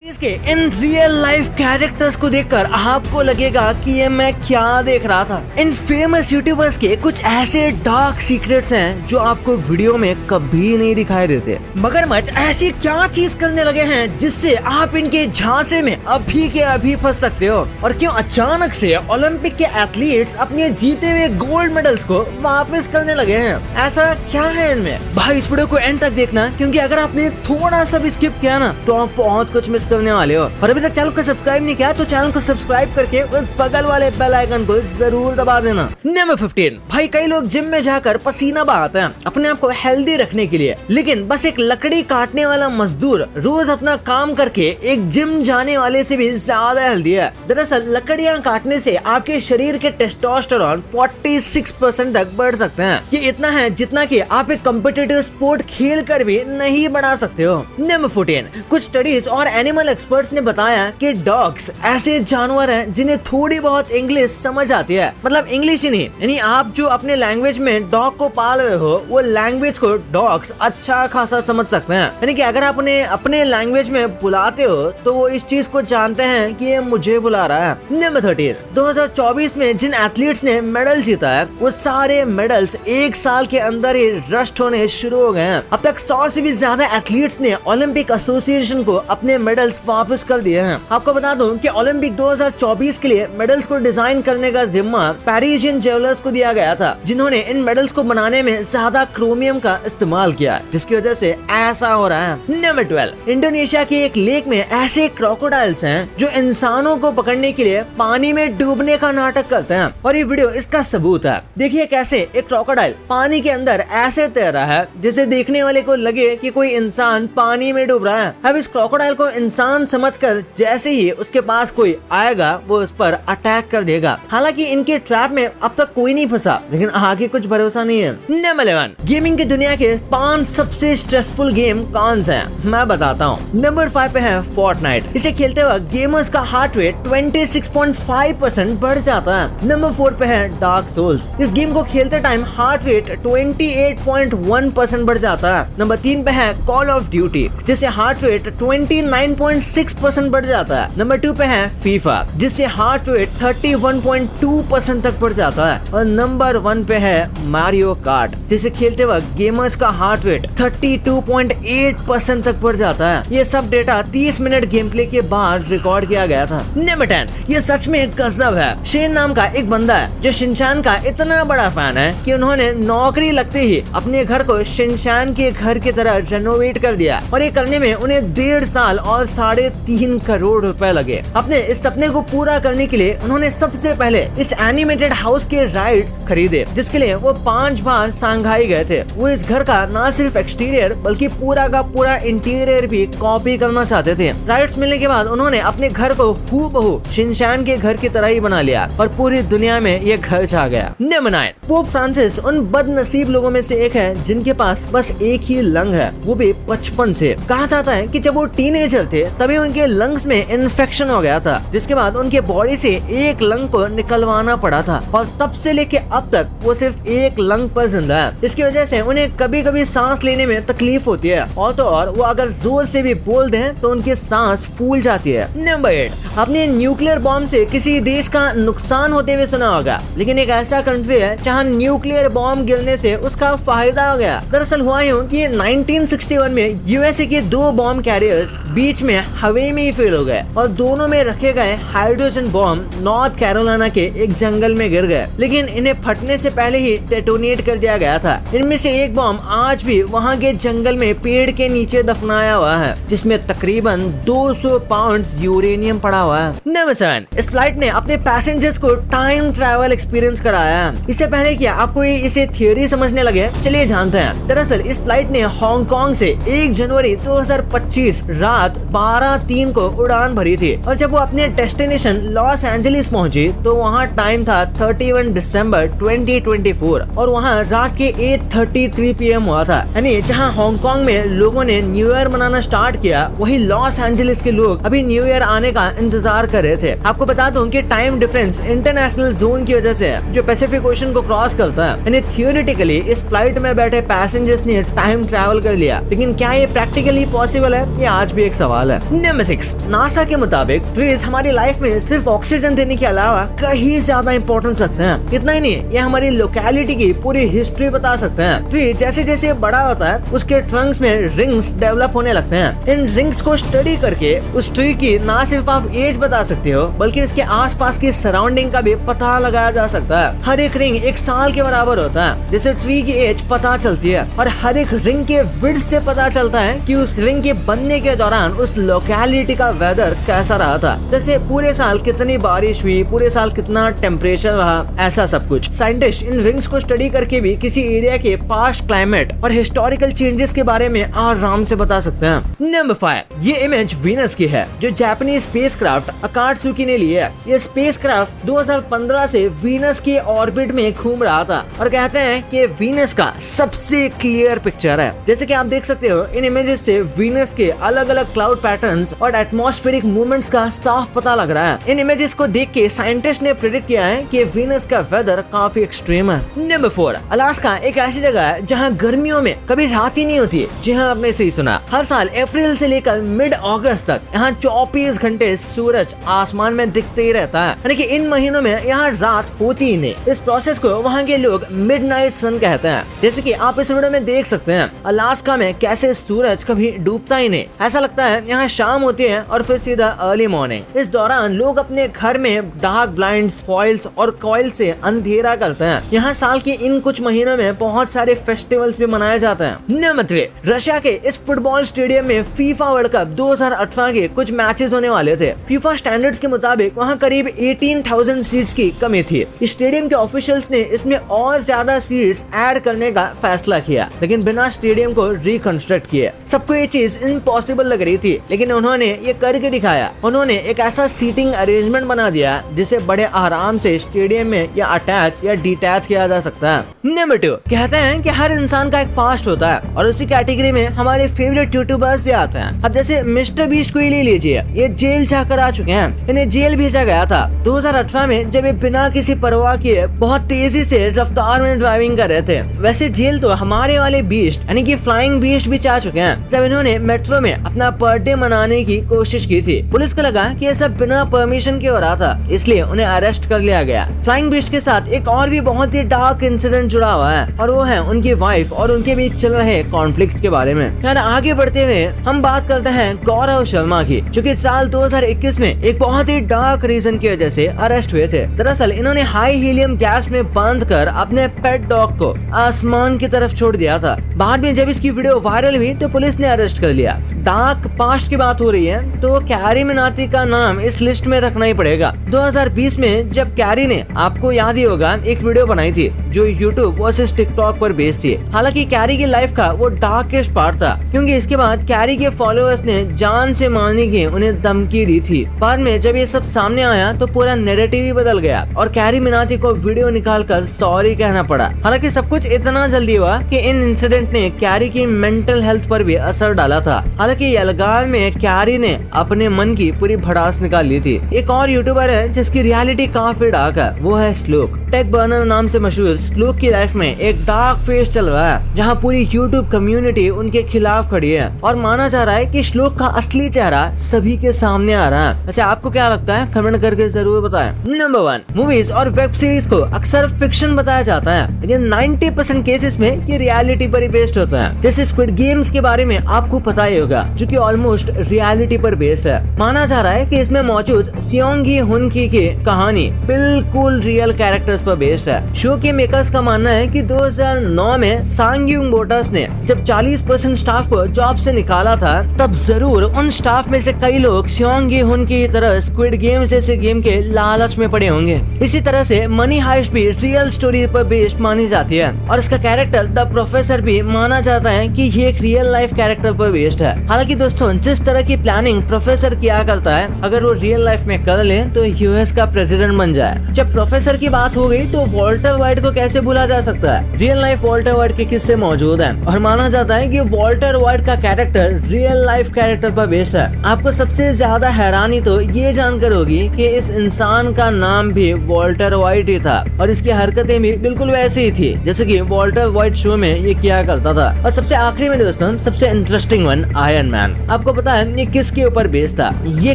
इसके in real life characters को देखकर आपको लगेगा कि ये मैं क्या देख रहा था। इन फेमस यूट्यूबर्स के कुछ ऐसे डार्क सीक्रेट्स हैं जो आपको वीडियो में कभी नहीं दिखाई देते। मगरमच्छ ऐसी क्या चीज करने लगे हैं जिससे आप इनके झांसे में अभी के अभी फंस सकते हो, और क्यों अचानक से ओलंपिक के एथलीट्स अपने जीते हुए गोल्ड मेडल्स को वापस करने लगे हैं। ऐसा क्या है इनमें? भाई इस वीडियो को एंड तक देखना, क्योंकि अगर आपने थोड़ा सा भी स्किप किया ना तो आप बहुत कुछ मिस करने वाले हो। और अभी तक चैनल को सब्सक्राइब नहीं किया तो चैनल को सब्सक्राइब करके उस बगल वाले बेल आइकन को जरूर दबा देना। नंबर 15, भाई कई लोग जिम में जाकर पसीना बहाते हैं अपने आप को हेल्दी रखने के लिए, लेकिन बस एक लकड़ी काटने वाला मजदूर रोज अपना काम करके एक जिम जाने वाले से भी ज्यादा हेल्दी है। दरअसल लकड़ियां काटने से आपके शरीर के टेस्टोस्टेरोन 46% तक बढ़ सकते हैं। ये इतना है जितना कि आप एक कॉम्पिटिटिव स्पोर्ट खेल कर भी नहीं बढ़ा सकते हो। नंबर 14, कुछ स्टडीज और एनिमल एक्सपर्ट्स ने बताया कि डॉग्स ऐसे जानवर हैं जिन्हें थोड़ी बहुत इंग्लिश समझ आती है। मतलब इंग्लिश ही नहीं, यानी आप जो अपने लैंग्वेज में डॉग को पाल रहे हो वो लैंग्वेज को डॉग्स अच्छा खासा समझ सकते हैं। यानी कि अगर आप उन्हें अपने लैंग्वेज में बुलाते हो तो वो इस चीज को जानते हैं कि ये मुझे बुला रहा है। नंबर 13, 2024 में जिन एथलीट्स ने मेडल जीता है वो सारे मेडल्स एक साल के अंदर ही रस्ट होने शुरू हो गए हैं। अब तक 100 से भी ज्यादा एथलीट्स ने ओलंपिक एसोसिएशन को अपने मेडल्स वापस कर दिए हैं। आपको बता दूं कि ओलंपिक 2024 के लिए मेडल्स को डिजाइन करने का जिम्मा पेरिसियन ज्वेलर्स को दिया गया था, जिन्होंने इन मेडल्स को बनाने में ज्यादा क्रोमियम का इस्तेमाल किया, जिसकी वजह से ऐसा हो रहा है। नंबर 12, इंडोनेशिया के एक लेक में ऐसे क्रोकोडाइल्स हैं जो इंसानों को पकड़ने के लिए पानी में डूबने का नाटक करते हैं, और ये वीडियो इसका सबूत है। देखिए कैसे एक क्रोकोडाइल पानी के अंदर ऐसे तैर रहा है जिसे देखने वाले को लगे कि कोई इंसान पानी में डूब रहा है। अब इस क्रोकोडाइल को इंसान समझकर जैसे ही उसके पास कोई आएगा वो उस पर अटैक कर देगा। हालांकि इनके ट्रैप में अब तक कोई नहीं फंसा, लेकिन आगे कुछ भरोसा नहीं है। नंबर 11, गेमिंग की दुनिया के 5 सबसे स्ट्रेसफुल गेम कौन से हैं मैं बताता हूँ। नंबर 5 पे है फोर्टनाइट। इसे खेलते वक्त गेमर्स का हार्ट रेट 26.5% बढ़ जाता है। नंबर 4 पे है डार्क सोल्स। इस गेम को खेलते टाइम हार्ट रेट 28.1% बढ़ जाता है। नंबर 3 पे है कॉल ऑफ ड्यूटी, जिससे हार्ट रेट 29.6% बढ़ जाता है। नंबर 2 पे है फीफा, जिससे हार्ट रेट 31.2% तक बढ़ जाता है। और नंबर 1 पे है मारियो कार्ट, जिसे खेलते वक्त गेमर्स का हार्ट रेट 32.8% तक बढ़ जाता है। ये सब डेटा 30 मिनट गेम प्ले के बाद रिकॉर्ड किया गया था। नंबर 10, ये सच में गजब है। शेन नाम का एक बंदा है जो शिनचैन का इतना बड़ा फैन है कि उन्होंने नौकरी लगते ही अपने घर को शिनचैन के घर की तरह रेनोवेट कर दिया, और ये करने में उन्हें 1.5 साल और 3.5 करोड़ रुपए लगे। अपने इस सपने को पूरा करने के लिए उन्होंने सबसे पहले इस एनिमेटेड हाउस के राइट्स खरीदे, जिसके लिए वो 5 बार शंघाई गए थे। वो इस घर का न सिर्फ एक्सटीरियर बल्कि पूरा का पूरा इंटीरियर भी कॉपी करना चाहते थे। राइट्स मिलने के बाद उन्होंने अपने घर को हूबहू शिनचैन के घर की तरह ही बना लिया, और पूरी दुनिया में ये घर छा गया। नंबर 9, पोप फ्रांसिस उन बदनसीब लोगों में से एक है जिनके पास बस एक ही लंग है, वो भी बचपन से। कहा जाता है कि जब वो टीनेजर थे तभी उनके लंग्स में इन्फेक्शन हो गया था, जिसके बाद उनके बॉडी से एक लंग को निकलवाना पड़ा था, और तब से लेके अब तक वो सिर्फ एक लंग पर जिंदा है। इसकी वजह से उन्हें कभी कभी सांस लेने में तकलीफ होती है, और तो और वो अगर जोर से भी बोल दें तो उनकी सांस फूल जाती है। नंबर 8, आपने न्यूक्लियर बॉम्ब से किसी देश का नुकसान होते हुए सुना होगा, लेकिन एक ऐसा कंट्री है जहाँ न्यूक्लियर बॉम्ब गिरने से उसका फायदा हो गया। दरअसल हुआ यूं कि 1961 में यूएसए के 2 बॉम्ब कैरियर्स बीच में हवा में ही फेल हो गए, और दोनों में रखे गए हाइड्रोजन बॉम्ब नॉर्थ कैरोलिना के एक जंगल में गिर गए, लेकिन इन्हें फटने से पहले ही डेटोनेट कर दिया गया था। इनमें से एक बॉम्ब आज भी वहाँ के जंगल में पेड़ के नीचे दफनाया हुआ है, जिसमें तकरीबन 200 पाउंड यूरेनियम पड़ा हुआ है। नंबर 7, इस फ्लाइट ने अपने पैसेंजर्स को टाइम ट्रैवल एक्सपीरियंस कराया है। इससे पहले क्या आपको इसे थियोरी समझने लगे? चलिए जानते हैं। दरअसल इस फ्लाइट ने हांगकांग से 1 जनवरी 2025 रात 12:03 को उड़ान भरी थी, और जब वो अपने डेस्टिनेशन लॉस एंजलिस पहुंची तो वहाँ टाइम था 31 दिसंबर 2024, और वहाँ रात के 8:33 PM हुआ था। यानी जहाँ हांगकांग में लोगों ने न्यू ईयर मनाना स्टार्ट किया, वही लॉस एंजलिस के लोग अभी न्यू ईयर आने का इंतजार कर रहे थे। आपको बता दूं कि टाइम डिफरेंस इंटरनेशनल जोन की वजह से है, जो पैसिफिक ओशन को क्रॉस करता है। यानी थियोरेटिकली इस फ्लाइट में बैठे पैसेंजर्स ने टाइम ट्रैवल कर लिया, लेकिन क्या ये प्रैक्टिकली पॉसिबल है? ये आज भी एक सवाल है। सवाल है। नंबर 6, नासा के मुताबिक ट्रीज हमारी लाइफ में सिर्फ ऑक्सीजन देने के अलावा कहीं ज्यादा इंपॉर्टेंस रखते हैं। इतना ही नहीं, ये हमारी लोकेलिटी की पूरी हिस्ट्री बता सकते हैं। ट्री जैसे जैसे बड़ा होता है उसके ट्रंक्स में रिंग्स डेवलप होने लगते हैं। इन रिंग्स को स्टडी करके उस ट्री की ना सिर्फ आप एज बता सकते हो बल्कि इसके आसपास की सराउंडिंग का भी पता लगाया जा सकता है। हर एक रिंग 1 साल के बराबर होता है, जिससे ट्री की एज पता चलती है और हर एक रिंग के विड्थ से पता चलता है कि उस रिंग के बनने के दौरान उस लोकेलिटी का वेदर कैसा रहा था। जैसे पूरे साल कितनी बारिश हुई, पूरे साल कितना टेम्परेचर रहा, ऐसा सब कुछ। साइंटिस्ट इन रिंग्स को स्टडी करके भी किसी एरिया के पास्ट क्लाइमेट और हिस्टोरिकल चेंजेस के बारे में आराम से बता सकते हैं। नंबर 5, ये इमेज वीनस की है जो जापानीज स्पेसक्राफ्ट अकात्सुकी ने ली है। ये स्पेसक्राफ्ट 2015 से वीनस के ऑर्बिट में घूम रहा था और कहते हैं कि वीनस का सबसे क्लियर पिक्चर है। जैसे कि आप देख सकते हो इन इमेजेस से वीनस के अलग अलग क्लाउड पैटर्न्स और एटमॉस्फेरिक मूवमेंट्स का साफ पता लग रहा है। इन इमेजेस को देख के साइंटिस्ट ने प्रेडिक्ट किया है कि वीनस का वेदर काफी एक्सट्रीम है। नंबर 4, अलास्का एक ऐसी जगह है जहाँ गर्मियों में कभी रात ही नहीं होती। जी हाँ, आपने सही सुना। हर साल अप्रैल से लेकर मिड अगस्त तक यहाँ 24 घंटे सूरज आसमान में दिखते ही रहता है, यानी कि इन महीनों में यहाँ रात होती ही नहीं। इस प्रोसेस को वहाँ के लोग मिडनाइट सन कहते हैं। जैसे कि आप इस वीडियो में देख सकते हैं अलास्का में कैसे सूरज कभी डूबता ही नहीं। ऐसा लगता है यहाँ शाम होती है और फिर सीधा अर्ली मॉर्निंग। इस दौरान लोग अपने घर में डार्क ब्लाइंड्स, फॉइल्स और कॉइल से अंधेरा करते हैं। यहाँ साल के इन कुछ महीनों में बहुत सारे फेस्टिवल्स भी मनाए जाते हैं। नंबर 3, रशिया के इस फुटबॉल स्टेडियम में फीफा वर्ल्ड कप 2018 के कुछ मैचेस होने वाले थे। फीफा स्टैंडर्ड्स के मुताबिक वहाँ करीब 18,000 सीट्स की कमी थी। स्टेडियम के ऑफिशियल्स ने इसमें और ज्यादा सीट्स ऐड करने का फैसला किया, लेकिन बिना स्टेडियम को रिकंस्ट्रक्ट किए। सबको ये चीज इम्पॉसिबल लग रही थी, लेकिन उन्होंने ये करके दिखाया। उन्होंने एक ऐसा सीटिंग अरेंजमेंट बना दिया जिसे बड़े आराम से स्टेडियम में या अटैच या डिटैच किया जा सकता है। नंबर 2, कहते हैं कि हर इंसान का एक पास्ट होता है और उसी कैटेगरी में हमारे फेवरेट यूट्यूबर्स भी आते हैं। अब जैसे मिस्टर बीस्ट को ही ले लीजिए, ये जेल जाकर आ चुके हैं। इन्हें जेल भेजा गया था 2018 में जब ये बिना किसी परवाह किए बहुत तेजी से रफ्तार में ड्राइविंग कर रहे थे। वैसे जेल तो हमारे वाले बीस्ट यानी कि फ्लाइंग बीस्ट भी जा चुके हैं जब इन्होंने मेट्रो में अपना बर्थडे मनाने की कोशिश की थी। पुलिस को लगा कि ये सब बिना परमिशन के हो रहा था, इसलिए उन्हें अरेस्ट कर लिया गया। फ्लाइंग बीस्ट के साथ एक और भी बहुत ही डार्क इंसिडेंट जुड़ा हुआ है और वो है उनकी वाइफ और उनके बीच चल रहे कॉन्फ्लिक्ट के बारे में। यार आगे बढ़ते हुए हम बात करते हैं गौरव शर्मा की, जो कि साल 2021 में एक बहुत ही डार्क रीजन की वजह से अरेस्ट हुए थे। दरअसल इन्होंने हाई हीलियम गैस में बंद कर अपने पेट डॉग को आसमान की तरफ छोड़ दिया था। बाद में जब इसकी वीडियो वायरल हुई तो पुलिस ने अरेस्ट कर लिया। डार्क पास्ट की बात हो रही है तो कैरी मिनाटी का नाम इस लिस्ट में रखना ही पड़ेगा। 2020 में जब कैरी ने, आपको याद ही होगा, एक वीडियो बनाई थी जो यूट्यूब वर्सेस टिकटॉक पर बेस्ड थी। हालांकि कैरी की लाइफ का वो डार्केस्ट पार्ट था, क्योंकि इसके बाद कैरी के फॉलोअर्स ने जान से मारने की उन्हें धमकी दी थी। बाद में जब ये सब सामने आया तो पूरा नैरेटिव ही बदल गया और कैरी मिनाटी को वीडियो निकालकर सॉरी कहना पड़ा। हालांकि सब कुछ इतना जल्दी हुआ कि इन इंसिडेंट ने कैरी की मेंटल हेल्थ पर भी असर डाला था। हालांकि यलगार में कैरी ने अपने मन की पूरी भड़ास निकाल ली थी। एक और यूट्यूबर है जिसकी रियलिटी काफी डार्क है, वो है श्लोक। टेक बर्नर नाम से मशहूर श्लोक की लाइफ में एक डार्क फेज चल रहा है जहाँ पूरी यूट्यूब कम्युनिटी उनके खिलाफ खड़ी है और माना जा रहा है कि श्लोक का असली चेहरा सभी के सामने आ रहा है। अच्छा, आपको क्या लगता है? कमेंट करके जरूर बताएं। नंबर 1, मूवीज और वेब सीरीज को अक्सर फिक्शन बताया जाता है, लेकिन 90% केसेस में ये रियलिटी पर बेस्ड होता है। जैसे स्क्विड गेम्स के बारे में आपको पता ही होगा, जो कि ऑलमोस्ट रियलिटी पर बेस्ड है। माना जा रहा है कि इसमें मौजूद सियोंगी हुनकी की कहानी बिल्कुल रियल कैरेक्टर्स पर बेस्ड है। शो के मेकर्स का मानना है कि 2009 में सांग्यूंग बोटर्स ने जब 40% स्टाफ को जॉब से निकाला था, तब जरूर उन स्टाफ में से कई लोग सियोंगी हुनकी की तरह स्क्विड गेम्स जैसे गेम के लालच में पड़े होंगे। इसी तरह से मनी हाइस्ट भी रियल स्टोरी पर बेस्ड मानी जाती है और इसका कैरेक्टर द प्रोफेसर भी माना जाता है कि ये एक रियल लाइफ कैरेक्टर पर बेस्ड है। हालांकि दोस्तों, जिस तरह की प्लानिंग प्रोफेसर किया करता है, अगर वो रियल लाइफ में कर ले तो यूएस का प्रेसिडेंट बन जाए। जब प्रोफेसर की बात हो गई तो वॉल्टर वाइट को कैसे भूला जा सकता है। रियल लाइफ वॉल्टर वाइट के किस्से मौजूद हैं और माना जाता है कि वॉल्टर वाइट का कैरेक्टर रियल लाइफ कैरेक्टर पर बेस्ड है। आपको सबसे ज्यादा हैरानी तो ये जानकर होगी कि इस इंसान का नाम भी वॉल्टर वाइट ही था और इसकी हरकतें भी बिल्कुल वैसे ही थी जैसे कि वॉल्टर वाइट शो में ये किया करता था। और सबसे आखिरी में दोस्तों सबसे इंटरेस्टिंग वन, आयरन मैन। आपको पता है ये किसके ऊपर बेस्ड था? ये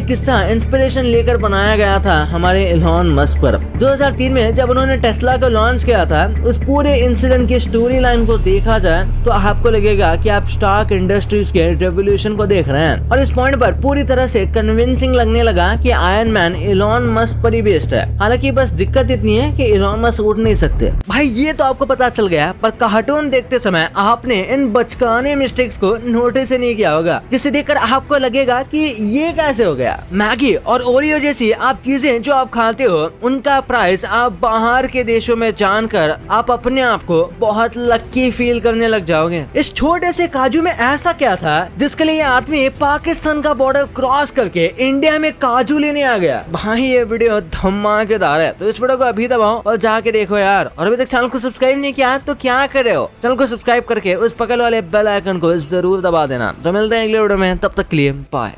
किस्सा इंस्पिरेशन लेकर बनाया गया था हमारे इलॉन मस्क पर। 2003 में जब उन्होंने टेस्ला को लॉन्च किया था, उस पूरे इंसिडेंट की स्टोरी लाइन को देखा जाए तो आपको लगेगा कि आप स्टॉक इंडस्ट्रीज के रेवोल्यूशन को देख रहे हैं। और इस पॉइंट पर पूरी तरह से कन्विंसिंग लगने लगा कि आयरन मैन इलॉन मस्क पर ही बेस्ड है। हालांकि बस दिक्कत इतनी है कि इलॉन मस्क उड़ नहीं सकते। भाई ये तो आपको पता चल गया, पर कार्टून देखते समय आपने इन बचकाने मिस्टेक्स को नोटिस नहीं किया होगा, जिसे देखकर आपको लगेगा कि ये कैसे हो गया। मैगी और ओरियो जैसी आप चीजें जो आप खाते हो उनका प्राइस आप बाहर के देशों में जानकर आप अपने आप को बहुत लक्की फील करने लग जाओगे। इस छोटे से काजू में ऐसा क्या था जिसके लिए आदमी पाकिस्तान का बॉर्डर क्रॉस करके इंडिया में काजू लेने आ गया। भाई ये वीडियो धमाकेदार है, तो इस वीडियो को अभी दबाओ और जाके देखो यार। और अभी तक चैनल को सब्सक्राइब नहीं किया तो क्या कर रहे हो? चैनल को सब्सक्राइब करके उस बगल वाले बेल आइकन को जरूर दबा देना। तो मिलते हैं अगले वीडियो में, तब तक के लिए बाय।